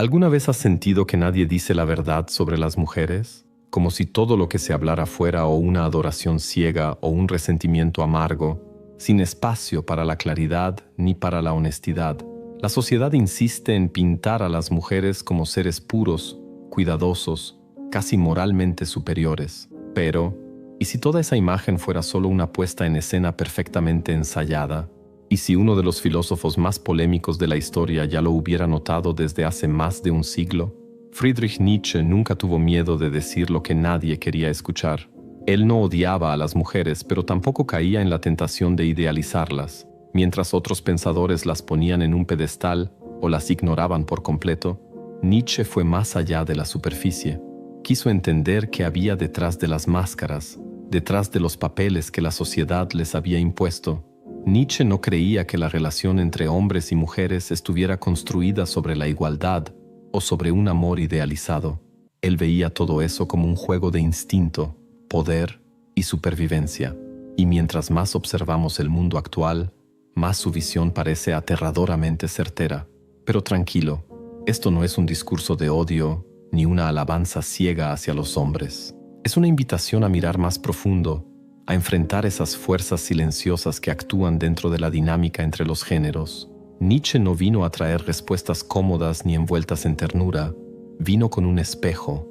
¿Alguna vez has sentido que nadie dice la verdad sobre las mujeres? Como si todo lo que se hablara fuera o una adoración ciega o un resentimiento amargo, sin espacio para la claridad ni para la honestidad. La sociedad insiste en pintar a las mujeres como seres puros, cuidadosos, casi moralmente superiores. Pero, ¿y si toda esa imagen fuera solo una puesta en escena perfectamente ensayada? ¿Y si uno de los filósofos más polémicos de la historia ya lo hubiera notado desde hace más de un siglo? Friedrich Nietzsche nunca tuvo miedo de decir lo que nadie quería escuchar. Él no odiaba a las mujeres, pero tampoco caía en la tentación de idealizarlas. Mientras otros pensadores las ponían en un pedestal o las ignoraban por completo, Nietzsche fue más allá de la superficie. Quiso entender qué había detrás de las máscaras, detrás de los papeles que la sociedad les había impuesto. Nietzsche no creía que la relación entre hombres y mujeres estuviera construida sobre la igualdad o sobre un amor idealizado. Él veía todo eso como un juego de instinto, poder y supervivencia. Y mientras más observamos el mundo actual, más su visión parece aterradoramente certera. Pero tranquilo, esto no es un discurso de odio ni una alabanza ciega hacia los hombres. Es una invitación a mirar más profundo, a enfrentar esas fuerzas silenciosas que actúan dentro de la dinámica entre los géneros. Nietzsche no vino a traer respuestas cómodas ni envueltas en ternura, vino con un espejo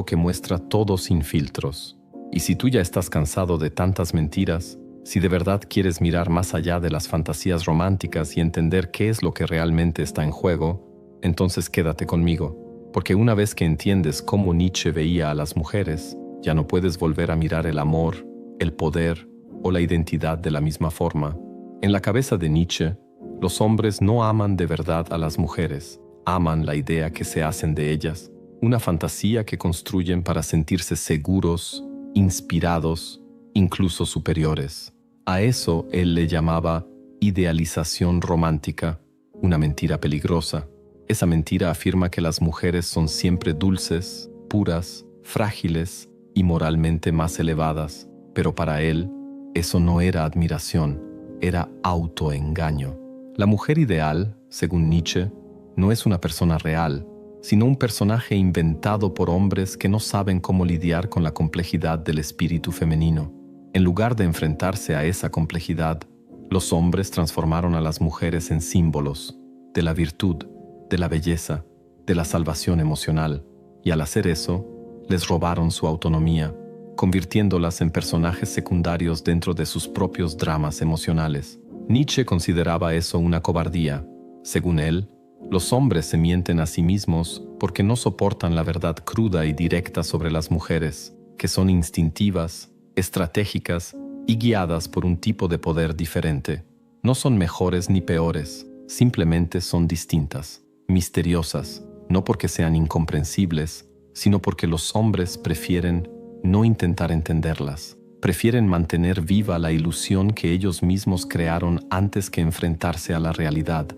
que muestra todo sin filtros. Y si tú ya estás cansado de tantas mentiras, si de verdad quieres mirar más allá de las fantasías románticas y entender qué es lo que realmente está en juego, entonces quédate conmigo, porque una vez que entiendes cómo Nietzsche veía a las mujeres, ya no puedes volver a mirar el amor, el poder o la identidad de la misma forma. En la cabeza de Nietzsche, los hombres no aman de verdad a las mujeres, aman la idea que se hacen de ellas, una fantasía que construyen para sentirse seguros, inspirados, incluso superiores. A eso él le llamaba idealización romántica, una mentira peligrosa. Esa mentira afirma que las mujeres son siempre dulces, puras, frágiles y moralmente más elevadas, pero para él eso no era admiración, era autoengaño. La mujer ideal, según Nietzsche, no es una persona real, sino un personaje inventado por hombres que no saben cómo lidiar con la complejidad del espíritu femenino. En lugar de enfrentarse a esa complejidad, los hombres transformaron a las mujeres en símbolos de la virtud, de la belleza, de la salvación emocional, y al hacer eso, les robaron su autonomía, convirtiéndolas en personajes secundarios dentro de sus propios dramas emocionales. Nietzsche consideraba eso una cobardía. Según él, los hombres se mienten a sí mismos porque no soportan la verdad cruda y directa sobre las mujeres, que son instintivas, estratégicas y guiadas por un tipo de poder diferente. No son mejores ni peores, simplemente son distintas, misteriosas, no porque sean incomprensibles, sino porque los hombres prefieren no intentar entenderlas. Prefieren mantener viva la ilusión que ellos mismos crearon antes que enfrentarse a la realidad.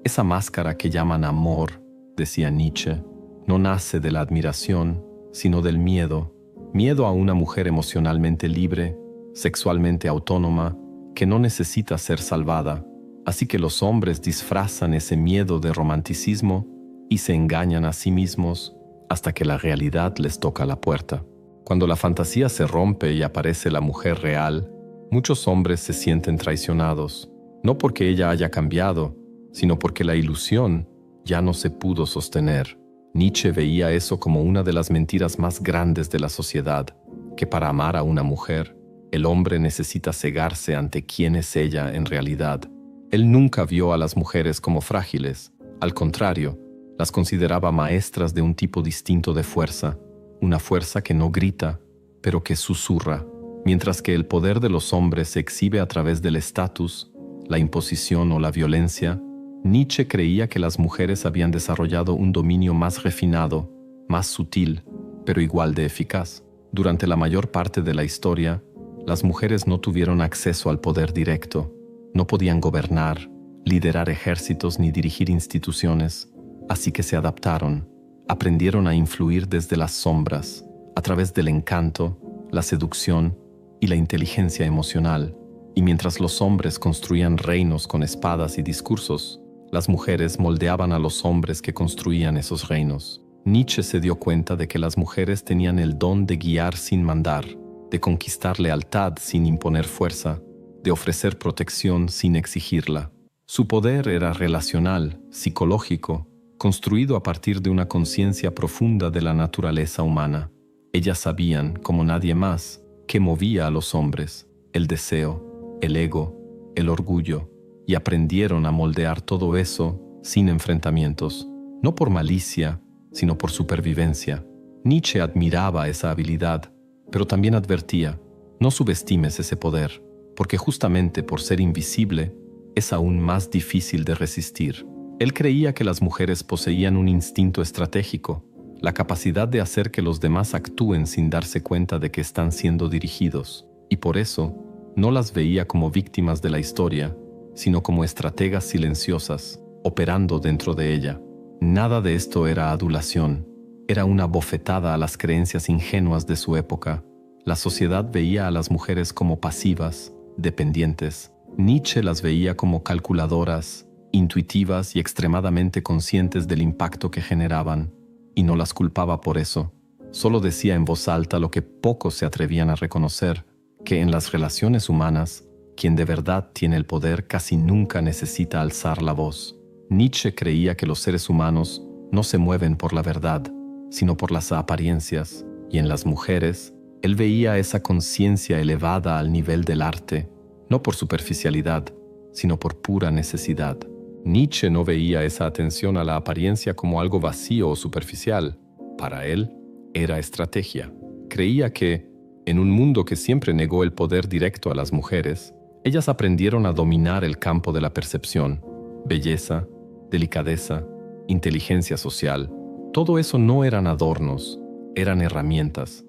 Esa máscara que llaman amor, decía Nietzsche, no nace de la admiración, sino del miedo. Miedo a una mujer emocionalmente libre, sexualmente autónoma, que no necesita ser salvada. Así que los hombres disfrazan ese miedo de romanticismo y se engañan a sí mismos hasta que la realidad les toca la puerta. Cuando la fantasía se rompe y aparece la mujer real, muchos hombres se sienten traicionados, no porque ella haya cambiado, sino porque la ilusión ya no se pudo sostener. Nietzsche veía eso como una de las mentiras más grandes de la sociedad, que para amar a una mujer, el hombre necesita cegarse ante quién es ella en realidad. Él nunca vio a las mujeres como frágiles, al contrario, las consideraba maestras de un tipo distinto de fuerza, una fuerza que no grita, pero que susurra. Mientras que el poder de los hombres se exhibe a través del estatus, la imposición o la violencia, Nietzsche creía que las mujeres habían desarrollado un dominio más refinado, más sutil, pero igual de eficaz. Durante la mayor parte de la historia, las mujeres no tuvieron acceso al poder directo, no podían gobernar, liderar ejércitos ni dirigir instituciones, así que se adaptaron. Aprendieron a influir desde las sombras, a través del encanto, la seducción y la inteligencia emocional. Y mientras los hombres construían reinos con espadas y discursos, Las mujeres moldeaban a los hombres que construían esos reinos. Nietzsche se dio cuenta de que las mujeres tenían el don de guiar sin mandar, de conquistar lealtad sin imponer fuerza, de ofrecer protección sin exigirla. Su poder era relacional, psicológico, construido a partir de una conciencia profunda de la naturaleza humana. Ellas sabían, como nadie más, qué movía a los hombres: el deseo, el ego, el orgullo, y aprendieron a moldear todo eso sin enfrentamientos, no por malicia, sino por supervivencia. Nietzsche admiraba esa habilidad, pero también advertía: no subestimes ese poder, porque justamente por ser invisible, es aún más difícil de resistir. Él creía que las mujeres poseían un instinto estratégico, la capacidad de hacer que los demás actúen sin darse cuenta de que están siendo dirigidos, y por eso no las veía como víctimas de la historia, sino como estrategas silenciosas, operando dentro de ella. Nada de esto era adulación, era una bofetada a las creencias ingenuas de su época. La sociedad veía a las mujeres como pasivas, dependientes. Nietzsche las veía como calculadoras, intuitivas y extremadamente conscientes del impacto que generaban, y no las culpaba por eso. Solo decía en voz alta lo que pocos se atrevían a reconocer: que en las relaciones humanas, quien de verdad tiene el poder casi nunca necesita alzar la voz. Nietzsche creía que los seres humanos no se mueven por la verdad, sino por las apariencias, y en las mujeres, él veía esa conciencia elevada al nivel del arte, no por superficialidad, sino por pura necesidad. Nietzsche no veía esa atención a la apariencia como algo vacío o superficial. Para él, era estrategia. Creía que, en un mundo que siempre negó el poder directo a las mujeres, ellas aprendieron a dominar el campo de la percepción: belleza, delicadeza, inteligencia social. Todo eso no eran adornos, eran herramientas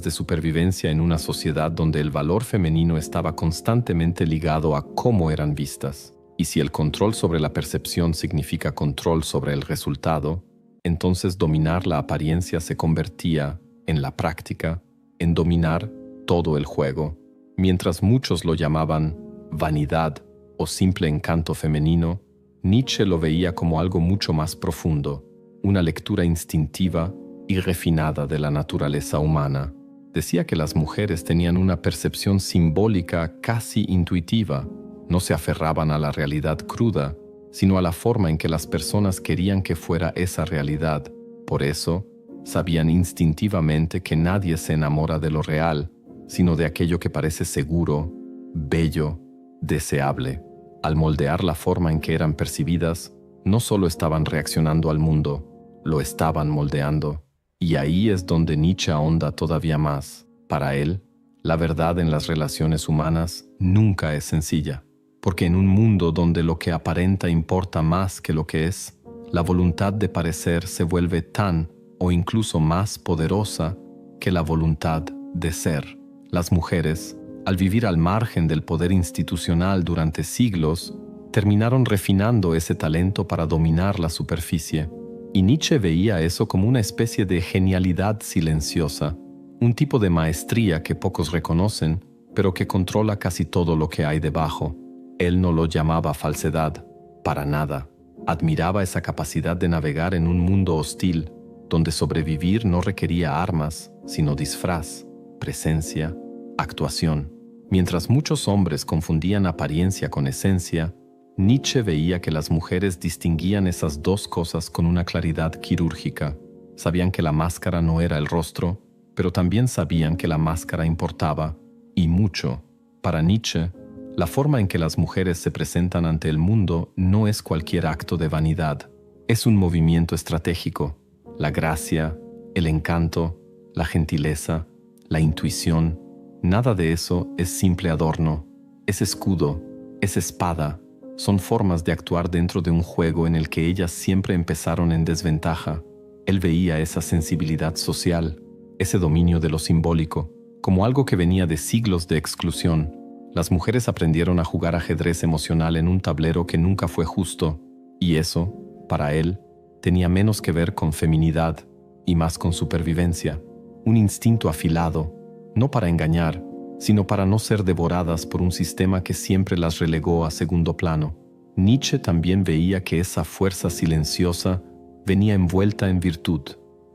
de supervivencia en una sociedad donde el valor femenino estaba constantemente ligado a cómo eran vistas. Y si el control sobre la percepción significa control sobre el resultado, entonces dominar la apariencia se convertía, en la práctica, en dominar todo el juego. Mientras muchos lo llamaban vanidad o simple encanto femenino, Nietzsche lo veía como algo mucho más profundo, una lectura instintiva y refinada de la naturaleza humana. Decía que las mujeres tenían una percepción simbólica casi intuitiva. No se aferraban a la realidad cruda, sino a la forma en que las personas querían que fuera esa realidad. Por eso, sabían instintivamente que nadie se enamora de lo real, sino de aquello que parece seguro, bello, deseable. Al moldear la forma en que eran percibidas, no solo estaban reaccionando al mundo, lo estaban moldeando. Y ahí es donde Nietzsche ahonda todavía más. Para él, la verdad en las relaciones humanas nunca es sencilla, porque en un mundo donde lo que aparenta importa más que lo que es, la voluntad de parecer se vuelve tan o incluso más poderosa que la voluntad de ser. Las mujeres, al vivir al margen del poder institucional durante siglos, terminaron refinando ese talento para dominar la superficie. Y Nietzsche veía eso como una especie de genialidad silenciosa, un tipo de maestría que pocos reconocen, pero que controla casi todo lo que hay debajo. Él no lo llamaba falsedad, para nada. Admiraba esa capacidad de navegar en un mundo hostil, donde sobrevivir no requería armas, sino disfraz, presencia, actuación. Mientras muchos hombres confundían apariencia con esencia, Nietzsche veía que las mujeres distinguían esas dos cosas con una claridad quirúrgica. Sabían que la máscara no era el rostro, pero también sabían que la máscara importaba, y mucho. Para Nietzsche, la forma en que las mujeres se presentan ante el mundo no es cualquier acto de vanidad, es un movimiento estratégico. La gracia, el encanto, la gentileza, la intuición, nada de eso es simple adorno, es escudo, es espada. Son formas de actuar dentro de un juego en el que ellas siempre empezaron en desventaja. Él veía esa sensibilidad social, ese dominio de lo simbólico, como algo que venía de siglos de exclusión. Las mujeres aprendieron a jugar ajedrez emocional en un tablero que nunca fue justo, y eso, para él, tenía menos que ver con feminidad y más con supervivencia, un instinto afilado, no para engañar, sino para no ser devoradas por un sistema que siempre las relegó a segundo plano. Nietzsche también veía que esa fuerza silenciosa venía envuelta en virtud,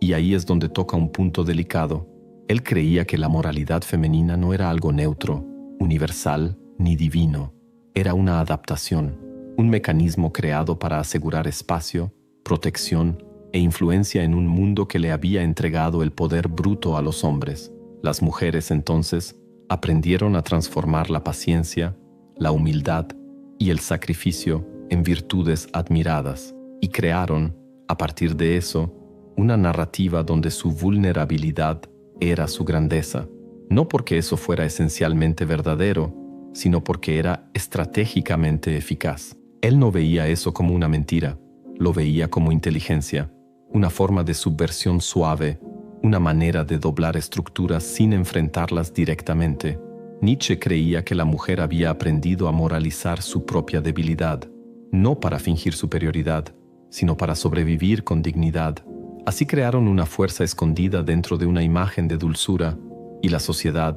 y ahí es donde toca un punto delicado. Él creía que la moralidad femenina no era algo neutro, universal ni divino. Era una adaptación, un mecanismo creado para asegurar espacio, protección e influencia en un mundo que le había entregado el poder bruto a los hombres. Las mujeres, entonces, aprendieron a transformar la paciencia, la humildad y el sacrificio en virtudes admiradas, y crearon, a partir de eso, una narrativa donde su vulnerabilidad era su grandeza, no porque eso fuera esencialmente verdadero, sino porque era estratégicamente eficaz. Él no veía eso como una mentira, lo veía como inteligencia, una forma de subversión suave, una manera de doblar estructuras sin enfrentarlas directamente. Nietzsche creía que la mujer había aprendido a moralizar su propia debilidad, no para fingir superioridad, sino para sobrevivir con dignidad. Así crearon una fuerza escondida dentro de una imagen de dulzura, y la sociedad,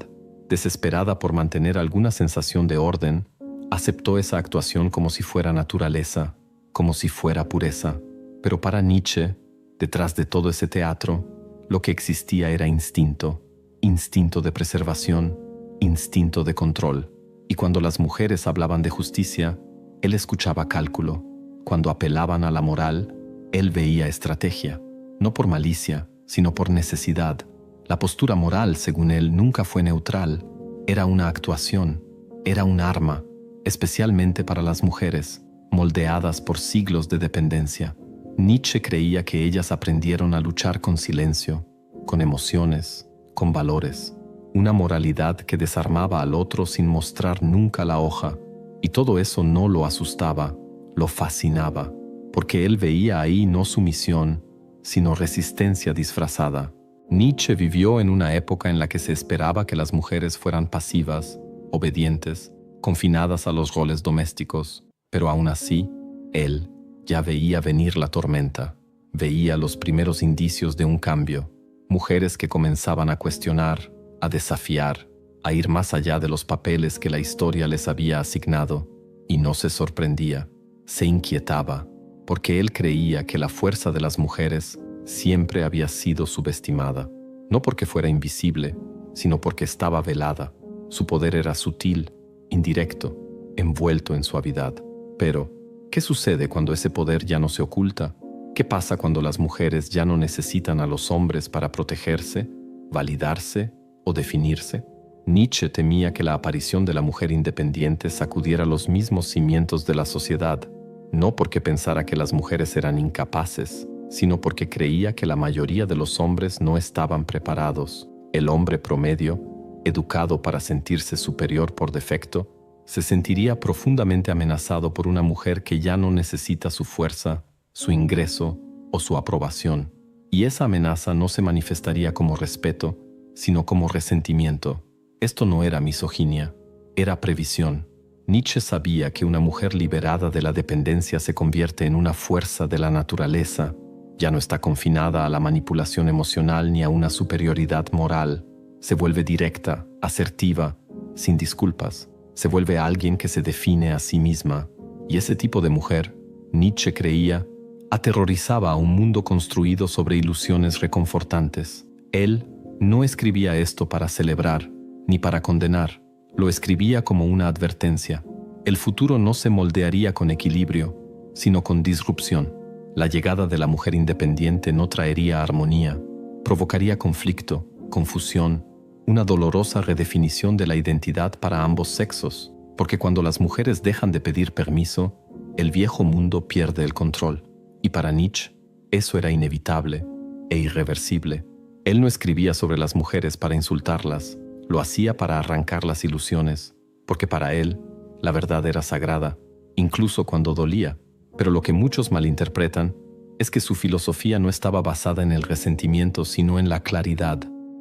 desesperada por mantener alguna sensación de orden, aceptó esa actuación como si fuera naturaleza, como si fuera pureza. Pero para Nietzsche, detrás de todo ese teatro, lo que existía era instinto, instinto de preservación, instinto de control. Y cuando las mujeres hablaban de justicia, él escuchaba cálculo. Cuando apelaban a la moral, él veía estrategia, no por malicia, sino por necesidad. La postura moral, según él, nunca fue neutral. Era una actuación, era un arma, especialmente para las mujeres, moldeadas por siglos de dependencia. Nietzsche creía que ellas aprendieron a luchar con silencio, con emociones, con valores. Una moralidad que desarmaba al otro sin mostrar nunca la hoja. Y todo eso no lo asustaba, lo fascinaba, porque él veía ahí no sumisión, sino resistencia disfrazada. Nietzsche vivió en una época en la que se esperaba que las mujeres fueran pasivas, obedientes, confinadas a los roles domésticos, pero aún así, él ya veía venir la tormenta, veía los primeros indicios de un cambio, mujeres que comenzaban a cuestionar, a desafiar, a ir más allá de los papeles que la historia les había asignado, y no se sorprendía, se inquietaba, porque él creía que la fuerza de las mujeres siempre había sido subestimada, no porque fuera invisible, sino porque estaba velada. Su poder era sutil, indirecto, envuelto en suavidad. Pero, ¿qué sucede cuando ese poder ya no se oculta? ¿Qué pasa cuando las mujeres ya no necesitan a los hombres para protegerse, validarse o definirse? Nietzsche temía que la aparición de la mujer independiente sacudiera los mismos cimientos de la sociedad, no porque pensara que las mujeres eran incapaces, sino porque creía que la mayoría de los hombres no estaban preparados. El hombre promedio, educado para sentirse superior por defecto, se sentiría profundamente amenazado por una mujer que ya no necesita su fuerza, su ingreso o su aprobación. Y esa amenaza no se manifestaría como respeto, sino como resentimiento. Esto no era misoginia, era previsión. Nietzsche sabía que una mujer liberada de la dependencia se convierte en una fuerza de la naturaleza. Ya no está confinada a la manipulación emocional ni a una superioridad moral. Se vuelve directa, asertiva, sin disculpas. Se vuelve alguien que se define a sí misma. Y ese tipo de mujer, Nietzsche creía, aterrorizaba a un mundo construido sobre ilusiones reconfortantes. Él no escribía esto para celebrar, ni para condenar. Lo escribía como una advertencia. El futuro no se moldearía con equilibrio, sino con disrupción. La llegada de la mujer independiente no traería armonía, provocaría conflicto, confusión, una dolorosa redefinición de la identidad para ambos sexos, porque cuando las mujeres dejan de pedir permiso, el viejo mundo pierde el control. Y para Nietzsche, eso era inevitable e irreversible. Él no escribía sobre las mujeres para insultarlas, lo hacía para arrancar las ilusiones, porque para él, la verdad era sagrada, incluso cuando dolía. Pero lo que muchos malinterpretan es que su filosofía no estaba basada en el resentimiento, sino en la claridad.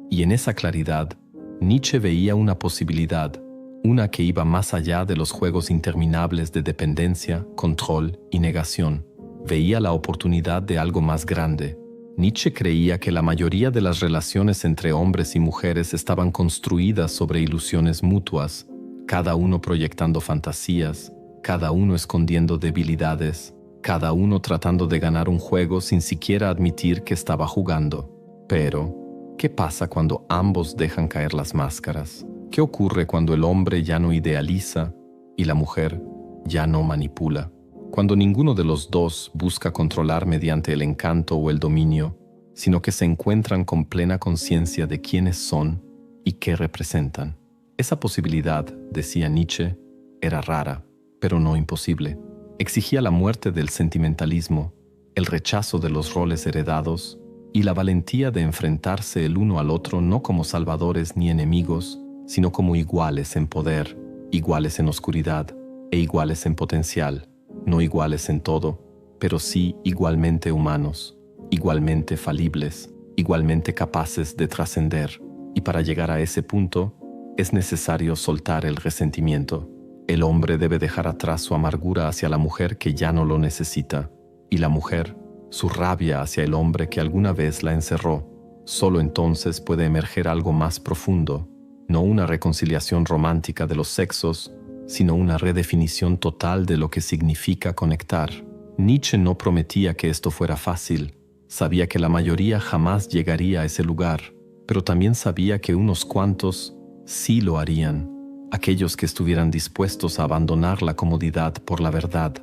Y en esa claridad, Nietzsche veía una posibilidad, una que iba más allá de los juegos interminables de dependencia, control y negación. Veía la oportunidad de algo más grande. Nietzsche creía que la mayoría de las relaciones entre hombres y mujeres estaban construidas sobre ilusiones mutuas, cada uno proyectando fantasías, cada uno escondiendo debilidades, cada uno tratando de ganar un juego sin siquiera admitir que estaba jugando. Pero, ¿qué pasa cuando ambos dejan caer las máscaras? ¿Qué ocurre cuando el hombre ya no idealiza y la mujer ya no manipula? Cuando ninguno de los dos busca controlar mediante el encanto o el dominio, sino que se encuentran con plena conciencia de quiénes son y qué representan. Esa posibilidad, decía Nietzsche, era rara, pero no imposible. Exigía la muerte del sentimentalismo, el rechazo de los roles heredados y la valentía de enfrentarse el uno al otro no como salvadores ni enemigos, sino como iguales en poder, iguales en oscuridad e iguales en potencial, no iguales en todo, pero sí igualmente humanos, igualmente falibles, igualmente capaces de trascender. Y para llegar a ese punto, es necesario soltar el resentimiento. El hombre debe dejar atrás su amargura hacia la mujer que ya no lo necesita, y la mujer, su rabia hacia el hombre que alguna vez la encerró. Solo entonces puede emerger algo más profundo, no una reconciliación romántica de los sexos, sino una redefinición total de lo que significa conectar. Nietzsche no prometía que esto fuera fácil. Sabía que la mayoría jamás llegaría a ese lugar, pero también sabía que unos cuantos sí lo harían. Aquellos que estuvieran dispuestos a abandonar la comodidad por la verdad,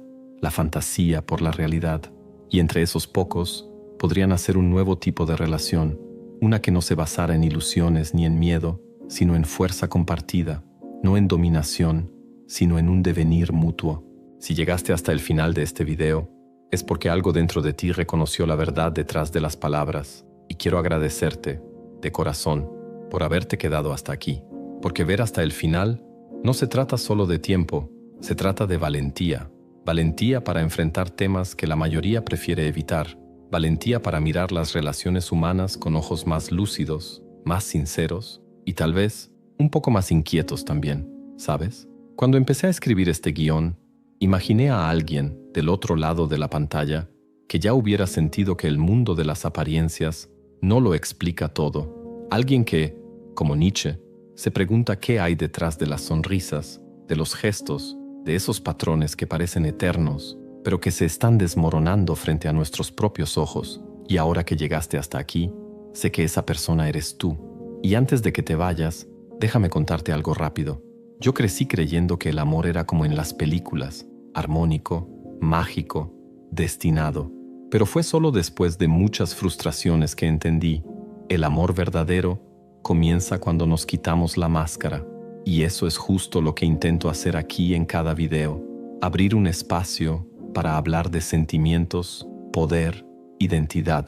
la fantasía por la realidad. Y entre esos pocos, podrían hacer un nuevo tipo de relación, una que no se basara en ilusiones ni en miedo, sino en fuerza compartida, no en dominación, sino en un devenir mutuo. Si llegaste hasta el final de este video, es porque algo dentro de ti reconoció la verdad detrás de las palabras, y quiero agradecerte, de corazón, por haberte quedado hasta aquí, porque ver hasta el final no se trata solo de tiempo, se trata de valentía. Valentía para enfrentar temas que la mayoría prefiere evitar. Valentía para mirar las relaciones humanas con ojos más lúcidos, más sinceros y tal vez un poco más inquietos también, ¿sabes? Cuando empecé a escribir este guión, imaginé a alguien del otro lado de la pantalla que ya hubiera sentido que el mundo de las apariencias no lo explica todo. Alguien que, como Nietzsche, se pregunta qué hay detrás de las sonrisas, de los gestos, de esos patrones que parecen eternos, pero que se están desmoronando frente a nuestros propios ojos. Y ahora que llegaste hasta aquí, sé que esa persona eres tú. Y antes de que te vayas, déjame contarte algo rápido. Yo crecí creyendo que el amor era como en las películas, armónico, mágico, destinado. Pero fue solo después de muchas frustraciones que entendí, el amor verdadero comienza cuando nos quitamos la máscara. Y eso es justo lo que intento hacer aquí en cada video. Abrir un espacio para hablar de sentimientos, poder, identidad,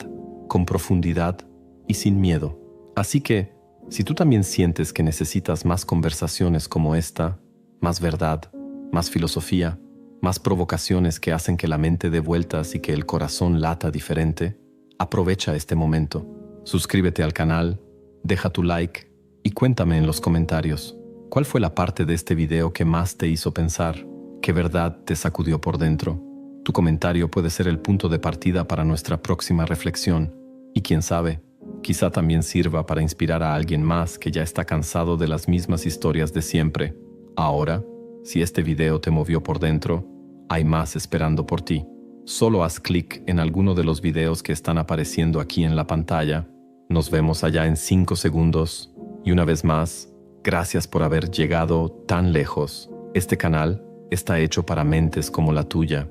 con profundidad y sin miedo. Así que, si tú también sientes que necesitas más conversaciones como esta, más verdad, más filosofía, más provocaciones que hacen que la mente dé vueltas y que el corazón lata diferente, aprovecha este momento. Suscríbete al canal, deja tu like y cuéntame en los comentarios. ¿Cuál fue la parte de este video que más te hizo pensar? ¿Qué verdad te sacudió por dentro? Tu comentario puede ser el punto de partida para nuestra próxima reflexión. Y quién sabe, quizá también sirva para inspirar a alguien más que ya está cansado de las mismas historias de siempre. Ahora, si este video te movió por dentro, hay más esperando por ti. Solo haz clic en alguno de los videos que están apareciendo aquí en la pantalla. Nos vemos allá en 5 segundos. Y una vez más, gracias por haber llegado tan lejos. Este canal está hecho para mentes como la tuya.